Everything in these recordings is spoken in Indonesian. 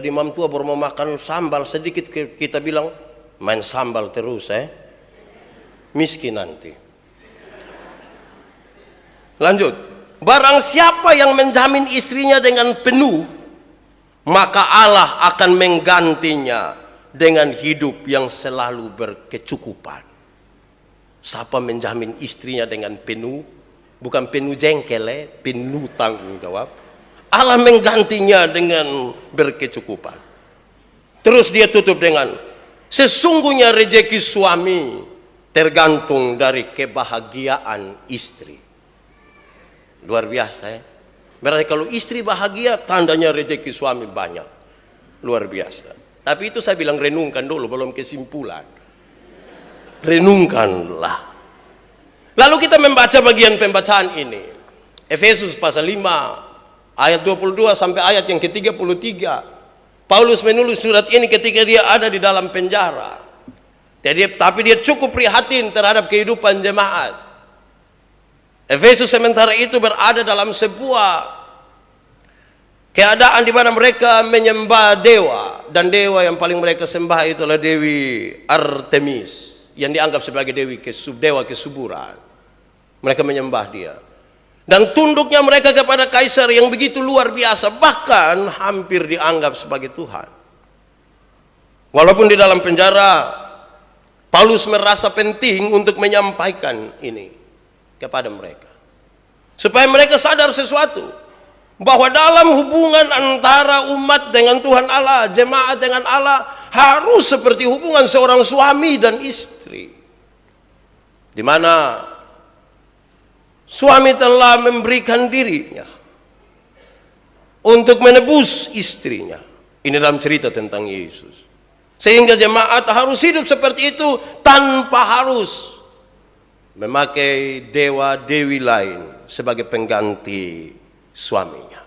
Jadi imam tua baru mau makan sambal sedikit, kita bilang main sambal terus miskin nanti. Lanjut, barang siapa yang menjamin istrinya dengan penuh, maka Allah akan menggantinya dengan hidup yang selalu berkecukupan. Siapa menjamin istrinya dengan penuh, bukan penuh jengkel, penuh tanggung jawab, Allah menggantinya dengan berkecukupan. Terus dia tutup dengan, sesungguhnya rezeki suami tergantung dari kebahagiaan istri. Luar biasa Berarti kalau istri bahagia, tandanya rezeki suami banyak. Luar biasa. Tapi itu saya bilang renungkan dulu, belum kesimpulan. Renungkanlah. Lalu kita membaca bagian pembacaan ini. Efesus pasal 5 ayat 22 sampai ayat yang ke-33. Paulus menulis surat ini ketika dia ada di dalam penjara. Tapi dia cukup prihatin terhadap kehidupan jemaat. Efesus sementara itu berada dalam sebuah keadaan di mana mereka menyembah dewa, dan dewa yang paling mereka sembah itulah Dewi Artemis yang dianggap sebagai dewa kesuburan. Mereka menyembah dia. Dan tunduknya mereka kepada kaisar yang begitu luar biasa, bahkan hampir dianggap sebagai Tuhan. Walaupun di dalam penjara, Paulus merasa penting untuk menyampaikan ini kepada mereka, supaya mereka sadar sesuatu, bahwa dalam hubungan antara umat dengan Tuhan Allah, jemaat dengan Allah, harus seperti hubungan seorang suami dan istri, di mana suami telah memberikan dirinya untuk menebus istrinya. Ini dalam cerita tentang Yesus. Sehingga jemaat harus hidup seperti itu tanpa harus memakai dewa-dewi lain sebagai pengganti suaminya.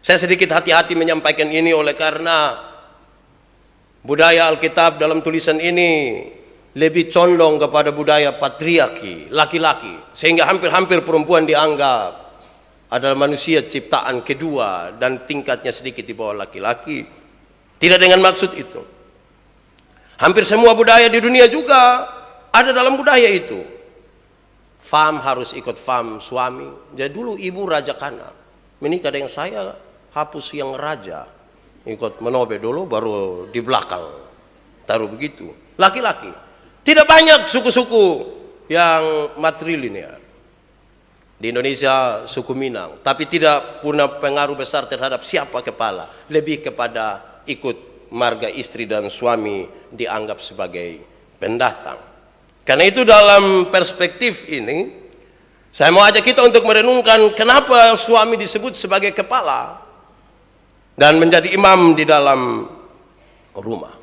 Saya sedikit hati-hati menyampaikan ini oleh karena budaya Alkitab dalam tulisan ini lebih condong kepada budaya patriarki, laki-laki, sehingga hampir-hampir perempuan dianggap adalah manusia ciptaan kedua dan tingkatnya sedikit di bawah laki-laki. Tidak dengan maksud itu. Hampir semua budaya di dunia juga ada dalam budaya itu. Fam harus ikut fam suami. Jadi dulu ibu Raja Kana menikah dengan saya, hapus yang raja, ikut menobe dulu, baru di belakang taruh begitu. Laki-laki. Tidak banyak suku-suku yang matrilinear. Di Indonesia suku Minang, tapi tidak punya pengaruh besar terhadap siapa kepala. Lebih kepada ikut marga istri dan suami dianggap sebagai pendatang. Karena itu dalam perspektif ini, saya mau ajak kita untuk merenungkan kenapa suami disebut sebagai kepala dan menjadi imam di dalam rumah.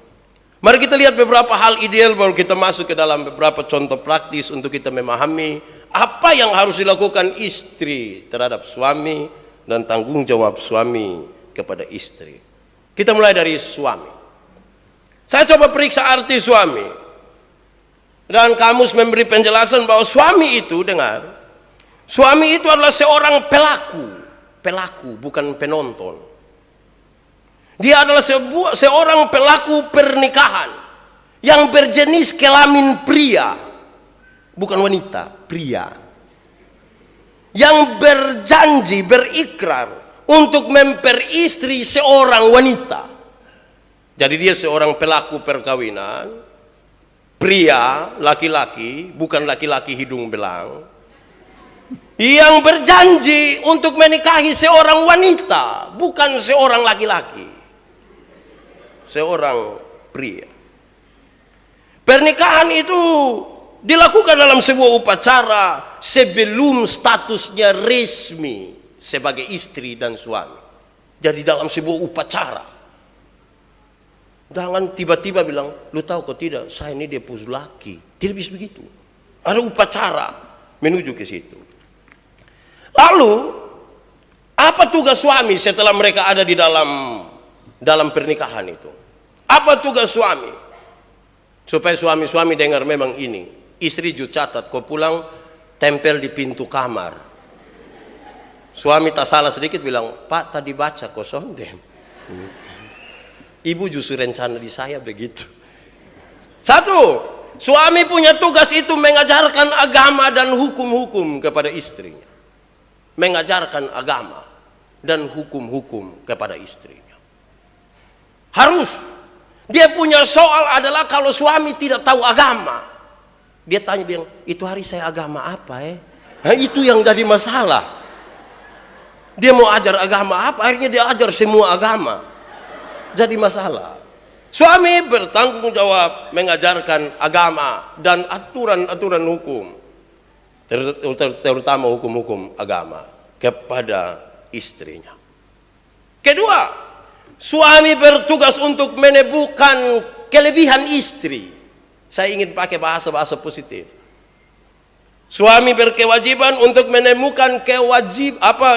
Mari kita lihat beberapa hal ideal, baru kita masuk ke dalam beberapa contoh praktis untuk kita memahami apa yang harus dilakukan istri terhadap suami dan tanggung jawab suami kepada istri. Kita mulai dari suami. Saya coba periksa arti suami, dan kamus memberi penjelasan bahwa suami itu, dengar, suami itu adalah seorang pelaku bukan penonton. Dia adalah seorang pelaku pernikahan yang berjenis kelamin pria, bukan wanita, pria, yang berjanji, berikrar untuk memperistri seorang wanita. Jadi dia seorang pelaku perkawinan, pria, laki-laki, bukan laki-laki hidung belang, yang berjanji untuk menikahi seorang wanita, bukan seorang laki-laki, seorang pria. Pernikahan itu dilakukan dalam sebuah upacara sebelum statusnya resmi sebagai istri dan suami. Jadi dalam sebuah upacara. Jangan tiba-tiba bilang, lu tahu kok tidak, saya ini dia pus laki. Tidak bisa begitu. Ada upacara menuju ke situ. Lalu, apa tugas suami setelah mereka ada di dalam pernikahan itu? Apa tugas suami? Supaya suami-suami dengar memang ini. Istri juga catat, kau pulang tempel di pintu kamar. Suami tak salah sedikit bilang, Pak tadi baca kok sondem. Ibu justru rencana di saya begitu. Satu, suami punya tugas itu mengajarkan agama dan hukum-hukum kepada istrinya. Mengajarkan agama dan hukum-hukum kepada istrinya. Harus. Dia punya soal adalah kalau suami tidak tahu agama. Dia tanya, bilang, itu hari saya agama apa Nah, itu yang jadi masalah. Dia mau ajar agama apa, akhirnya dia ajar semua agama. Jadi masalah. Suami bertanggung jawab mengajarkan agama dan aturan-aturan hukum. Terutama hukum-hukum agama kepada istrinya. Kedua, suami bertugas untuk menemukan kelebihan istri. Saya ingin pakai bahasa-bahasa positif. Suami berkewajiban untuk menemukan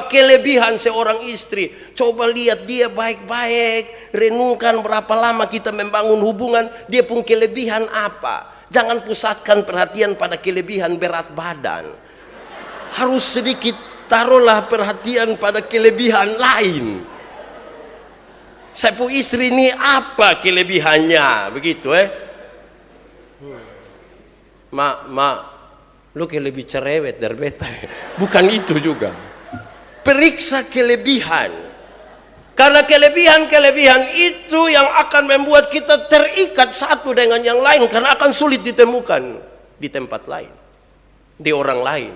kelebihan seorang istri. Coba lihat dia baik-baik, renungkan berapa lama kita membangun hubungan, dia punya kelebihan apa. Jangan pusatkan perhatian pada kelebihan berat badan. Harus sedikit taruhlah perhatian pada kelebihan lain. Saya punya istri ini apa kelebihannya, begitu Mak, lu kayak lebih cerewet dari beta. Bukan itu juga. Periksa kelebihan. Karena kelebihan-kelebihan itu yang akan membuat kita terikat satu dengan yang lain. Karena akan sulit ditemukan di tempat lain, di orang lain,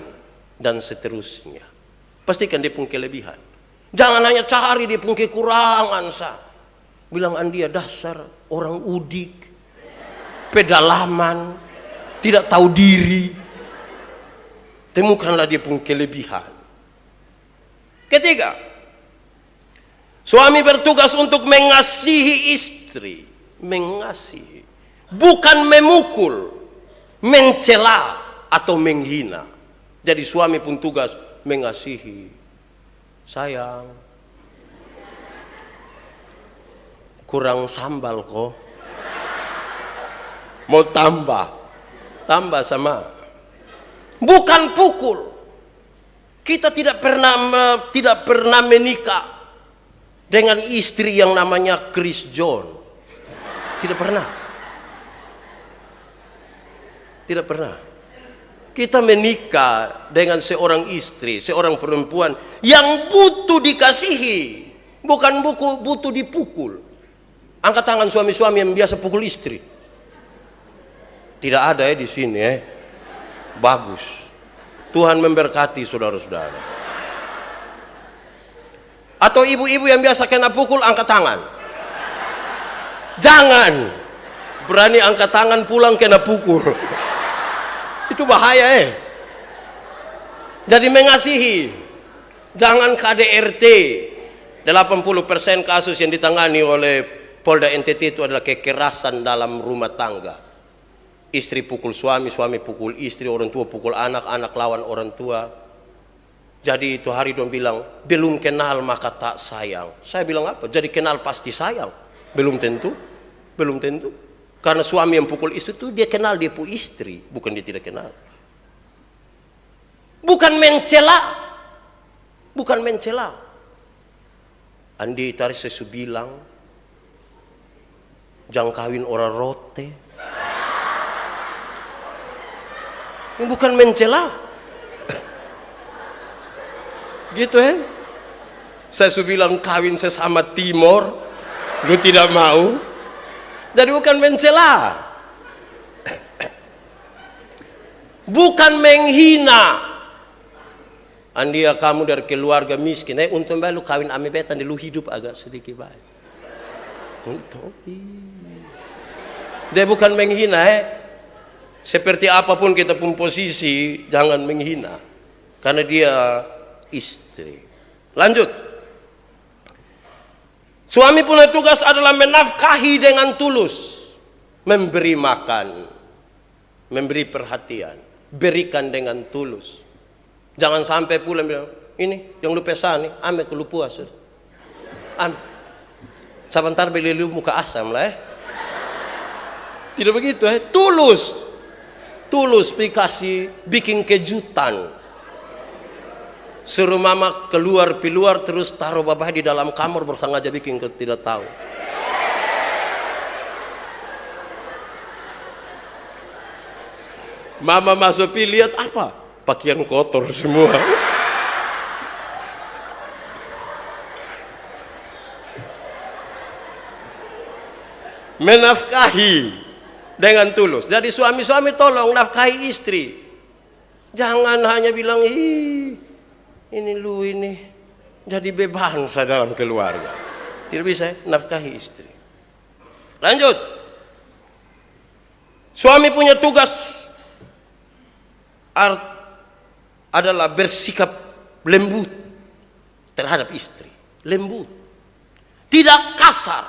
dan seterusnya. Pastikan dia punya kelebihan. Jangan hanya cari dia punya kekurangan. Bilang dia dasar orang udik, pedalaman, tidak tahu diri. Temukanlah dia punya kelebihan. Ketiga, suami bertugas untuk mengasihi istri. Mengasihi. Bukan memukul, mencela, atau menghina. Jadi suami pun tugas mengasihi. Sayang, kurang sambal kok. Mau tambah sama. Bukan pukul. Kita tidak pernah menikah dengan istri yang namanya Chris John. Tidak pernah. Tidak pernah. Kita menikah dengan seorang istri, seorang perempuan yang butuh dikasihi, bukan butuh dipukul. Angkat tangan suami-suami yang biasa pukul istri. Tidak ada di sini Bagus. Tuhan memberkati saudara-saudara. Atau ibu-ibu yang biasa kena pukul, angkat tangan. Jangan berani angkat tangan pulang kena pukul. Itu bahaya Jadi mengasihi. Jangan KDRT. 80% kasus yang ditangani oleh Polda NTT itu adalah kekerasan dalam rumah tangga. Istri pukul suami, suami pukul istri, orang tua pukul anak, anak lawan orang tua. Jadi itu hari dong bilang, belum kenal maka tak sayang. Saya bilang apa? Jadi kenal pasti sayang. Belum tentu. Belum tentu. Karena suami yang pukul istri itu dia kenal dia punya istri, bukan dia tidak kenal. Bukan mencela. Bukan mencela. Andi tadi saya bilang, jangan kawin orang rote. Bukan mencela. Gitu Saya bilang kawin sesama Timor, lu tidak mau. Jadi bukan mencela. Bukan menghina. Andia kamu dari keluarga miskin, untung lu kawin ame betan, lu hidup agak sedikit baik. Untuk. Jadi bukan menghina Seperti apapun kita pun posisi, jangan menghina. Karena dia istri. Lanjut. Suami punya tugas adalah menafkahi dengan tulus. Memberi makan. Memberi perhatian. Berikan dengan tulus. Jangan sampai pulang bilang, ini yang lu pesan nih, ame ke lu puas. Sebentar beli lu muka asam lah Tidak begitu Tulus. Tulus dikasih bikin kejutan. Suruh mama keluar terus taruh babah di dalam kamar bersengaja bikin tidak tahu. Mama masuk lihat apa? Pakaian kotor semua. Menafkahi dengan tulus. Jadi suami-suami tolong nafkahi istri. Jangan hanya bilang, ini lu ini jadi beban dalam keluarga. Tidak bisa nafkahi istri. Lanjut. Suami punya tugas adalah bersikap lembut terhadap istri. Lembut. Tidak kasar.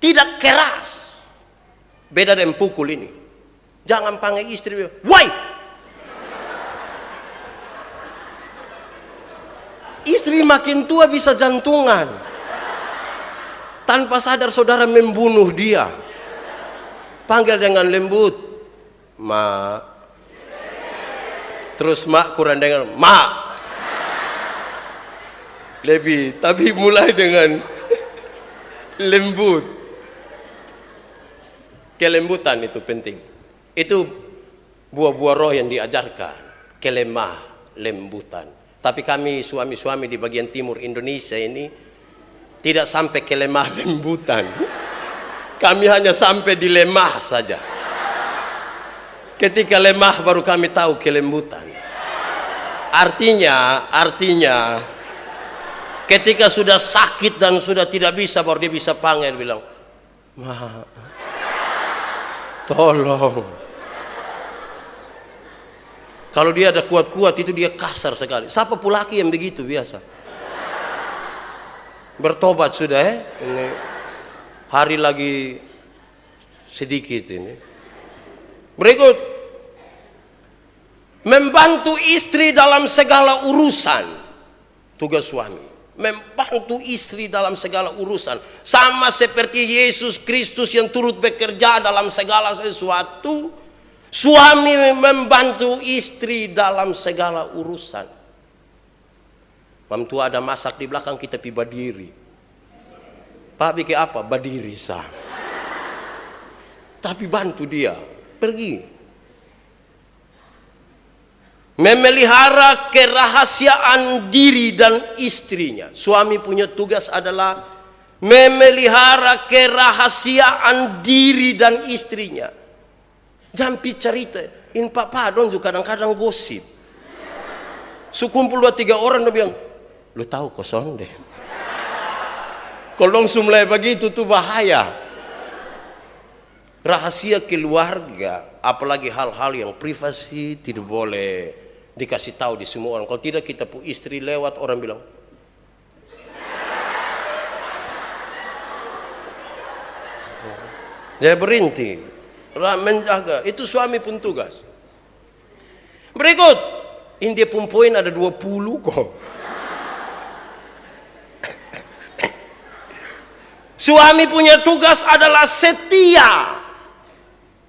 Tidak keras. Beda dengan pukul ini. Jangan panggil istri, woi! Istri makin tua bisa jantungan. Tanpa sadar saudara membunuh dia. Panggil dengan lembut. Ma. Terus mak kurang dengan ma. Lebih. Tapi mulai dengan lembut. Kelembutan itu penting. Itu buah-buah roh yang diajarkan. Kelemah, lembutan. Tapi kami suami-suami di bagian timur Indonesia ini tidak sampai kelemah lembutan. Kami hanya sampai di lemah saja. Ketika lemah baru kami tahu kelembutan. Artinya ketika sudah sakit dan sudah tidak bisa baru dia bisa panggil bilang, "Ma, tolong." Kalau dia ada kuat-kuat itu dia kasar sekali. Siapa pula laki yang begitu biasa? Bertobat sudah ini hari lagi sedikit ini. Berikut, membantu istri dalam segala urusan. Tugas suami, membantu istri dalam segala urusan. Sama seperti Yesus Kristus yang turut bekerja dalam segala sesuatu. Suami membantu istri dalam segala urusan. Mam tua ada masak di belakang kita pi badiri. Pak bikin apa? Badiri sah. Tapi bantu dia. Pergi. Memelihara kerahasiaan diri dan istrinya. Suami punya tugas adalah memelihara kerahasiaan diri dan istrinya. Jampi cerita, in papa don juga kadang-kadang gosip. Sekumpul 2-3 orang dia bilang, lu tahu kosong deh. Kalau mulai begitu tuh bahaya. Rahasia keluarga, apalagi hal-hal yang privasi tidak boleh dikasih tahu di semua orang. Kalau tidak kita pu istri lewat orang bilang, dia berhenti. Menjaga, itu suami pun tugas. Berikut, ini dia pun poin ada 20 kok. Suami punya tugas adalah setia.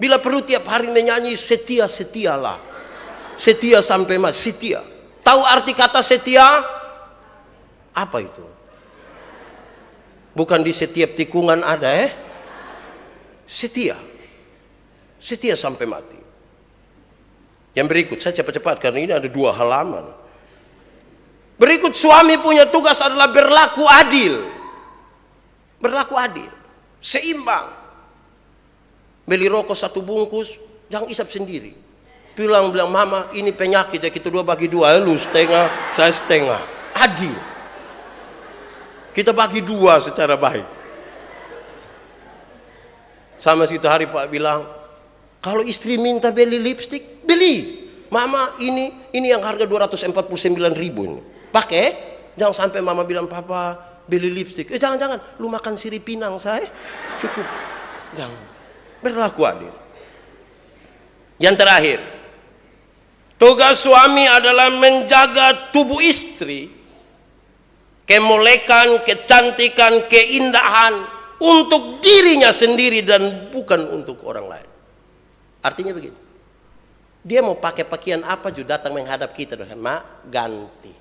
Bila perlu tiap hari menyanyi setia, setialah. Setia sampai mati, setia. Tahu arti kata setia? Apa itu? Bukan di setiap tikungan ada setia. Setia sampai mati. Yang berikut, saya cepat-cepat karena ini ada 2 halaman. Berikut, suami punya tugas adalah berlaku adil. Berlaku adil. Seimbang. Beli rokok 1 bungkus, jangan isap sendiri. Bilang, mama ini penyakit ya, kita 2 bagi 2. Lu setengah, saya setengah. Adil. Kita bagi 2 secara baik. Sama situ hari Pak bilang, kalau istri minta beli lipstik, beli. Mama ini yang harga 249.000 ini. Pakai, jangan sampai mama bilang, papa beli lipstik. Jangan, lu makan sirip pinang saya. Cukup. Jangan. Berlaku adil. Yang terakhir, tugas suami adalah menjaga tubuh istri, kemolekan, kecantikan, keindahan untuk dirinya sendiri dan bukan untuk orang lain. Artinya begini, dia mau pakai pakaian apa juga datang menghadap kita, mak ganti.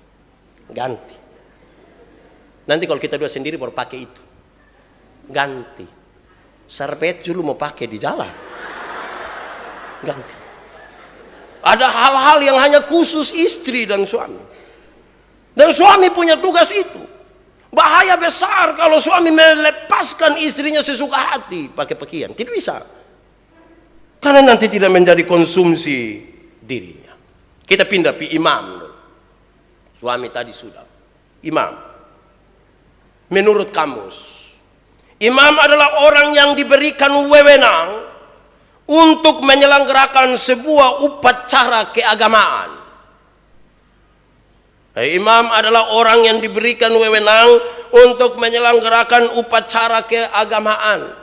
Nanti kalau kita 2 sendiri baru pakai itu, ganti. Sarpet dulu mau pakai di jalan, ganti. Ada hal-hal yang hanya khusus istri dan suami. Dan suami punya tugas itu. Bahaya besar kalau suami melepaskan istrinya sesuka hati pakai pakaian. Tidak bisa. Karena nanti tidak menjadi konsumsi dirinya. Kita pindah ke imam dulu. Suami tadi sudah. Imam. Menurut kamus, imam adalah orang yang diberikan wewenang untuk menyelenggarakan sebuah upacara keagamaan. Imam adalah orang yang diberikan wewenang untuk menyelenggarakan upacara keagamaan.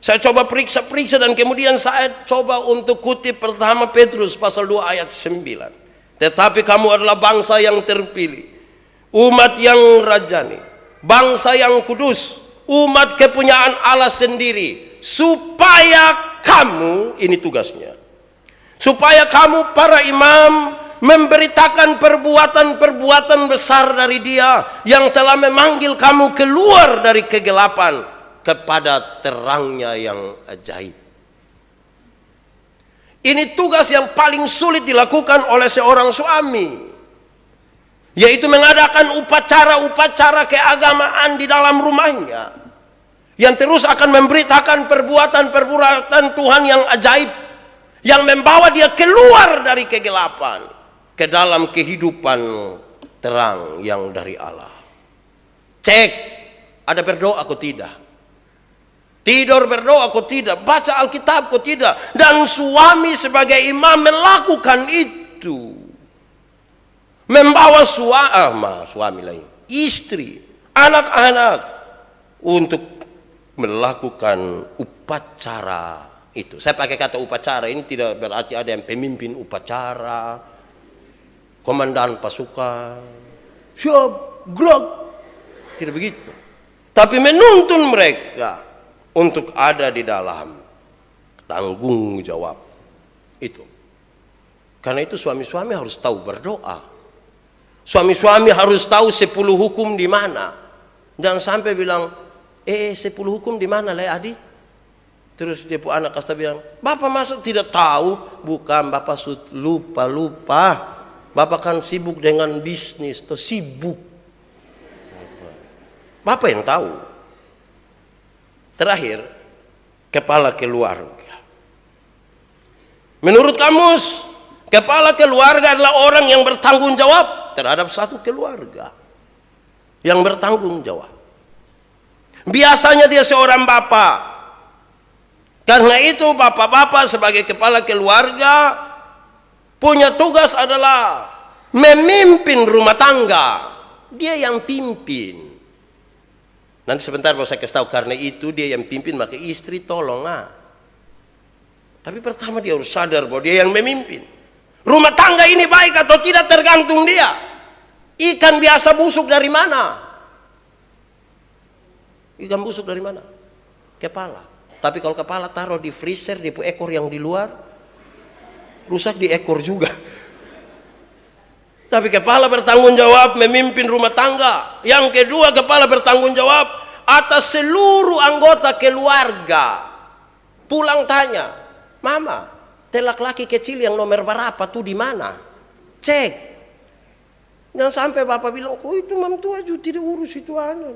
Saya coba periksa-periksa dan kemudian saya coba untuk kutip pertama Petrus pasal 2 ayat 9. Tetapi kamu adalah bangsa yang terpilih, umat yang rajani, bangsa yang kudus, umat kepunyaan Allah sendiri, supaya kamu, ini tugasnya, supaya kamu para imam memberitakan perbuatan-perbuatan besar dari Dia yang telah memanggil kamu keluar dari kegelapan kepada terangnya yang ajaib. Ini tugas yang paling sulit dilakukan oleh seorang suami, yaitu mengadakan upacara-upacara keagamaan di dalam rumahnya, yang terus akan memberitakan perbuatan-perbuatan Tuhan yang ajaib, yang membawa dia keluar dari kegelapan ke dalam kehidupan terang yang dari Allah. Cek, ada berdoa atau tidak? Tidur berdoa atau tidak? Baca Alkitab atau tidak? Dan suami sebagai imam melakukan itu. Membawa suami lain, istri, anak-anak untuk melakukan upacara itu. Saya pakai kata upacara, ini tidak berarti ada yang pemimpin upacara, komandan pasukan, siap, gerak. Tidak begitu. Tapi menuntun mereka untuk ada di dalam tanggung jawab itu. Karena itu suami-suami harus tahu berdoa. Suami-suami harus tahu 10 hukum di mana. Jangan sampai bilang, 10 hukum di mana lah Adi? Terus dia pun anak kasta bilang, Bapak masuk tidak tahu? Bukan, Bapak lupa. Bapak kan sibuk dengan bisnis, atau sibuk. Bapak yang tahu. Terakhir, kepala keluarga. Menurut kamus, kepala keluarga adalah orang yang bertanggung jawab terhadap satu keluarga. Yang bertanggung jawab. Biasanya dia seorang bapak. Karena itu bapak-bapak sebagai kepala keluarga punya tugas adalah memimpin rumah tangga. Dia yang pimpin. Nanti sebentar mau saya kasih tahu, karena itu dia yang pimpin, maka istri tolong. Tapi pertama dia harus sadar bahwa dia yang memimpin. Rumah tangga ini baik atau tidak tergantung dia. Ikan biasa busuk dari mana? Ikan busuk dari mana? Kepala. Tapi kalau kepala taruh di freezer, di ekor yang di luar, rusak di ekor juga. Tapi kepala bertanggung jawab memimpin rumah tangga. Yang kedua, kepala bertanggung jawab atas seluruh anggota keluarga. Pulang tanya, Mama, laki kecil yang nomor berapa tuh di mana? Cek. Jangan sampai bapak bilang, kok itu mam tua juga tidak urus itu anak.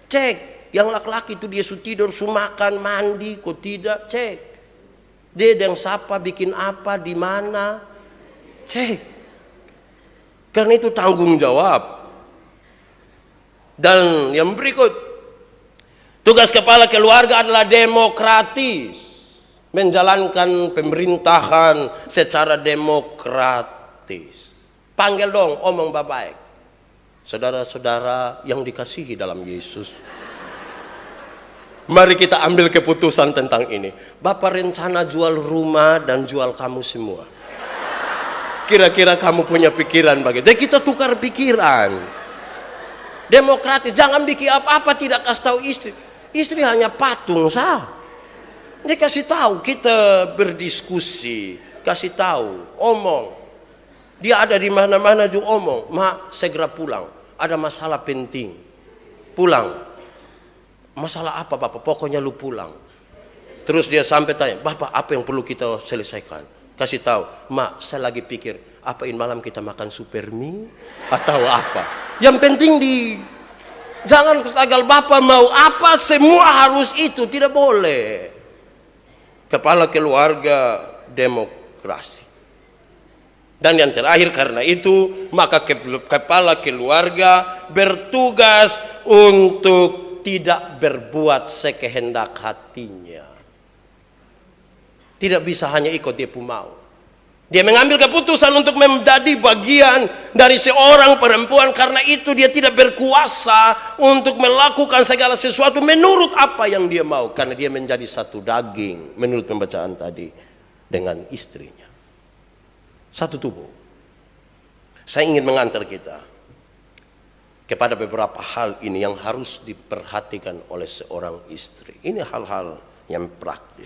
Cek, yang laki-laki itu dia su tidur, su makan, mandi, kok tidak? Cek. Dia yang sapa, bikin apa, di mana? Cek. Karena itu tanggung jawab. Dan yang berikut, tugas kepala keluarga adalah demokratis, menjalankan pemerintahan secara demokratis. Panggil dong, omong baik. Saudara-saudara yang dikasihi dalam Yesus, mari kita ambil keputusan tentang ini. Bapak rencana jual rumah dan jual kamu semua. Kira-kira kamu punya pikiran bagaimana? Jadi kita tukar pikiran. Demokratis, jangan bikin apa-apa tidak kasih tahu istri. Istri hanya patung sah. Dia kasih tahu, kita berdiskusi, kasih tahu, omong. Dia ada di mana-mana juga omong. Ma, segera pulang. Ada masalah penting. Pulang. Masalah apa Bapak? Pokoknya lu pulang. Terus dia sampai tanya, Bapak apa yang perlu kita selesaikan? Kasih tahu, mak, saya lagi pikir, apa ini malam kita makan super mie atau apa? Yang penting jangan tagal bapak mau apa, semua harus itu, tidak boleh. Kepala keluarga demokrasi. Dan yang terakhir, karena itu maka kepala keluarga bertugas untuk tidak berbuat sekehendak hatinya. Tidak bisa hanya ikut dia pun mau. Dia mengambil keputusan untuk menjadi bagian dari seorang perempuan, karena itu dia tidak berkuasa untuk melakukan segala sesuatu menurut apa yang dia mau, karena dia menjadi satu daging menurut pembacaan tadi dengan istrinya. Satu tubuh. Saya ingin mengantar kita kepada beberapa hal ini yang harus diperhatikan oleh seorang istri. Ini hal-hal yang praktis.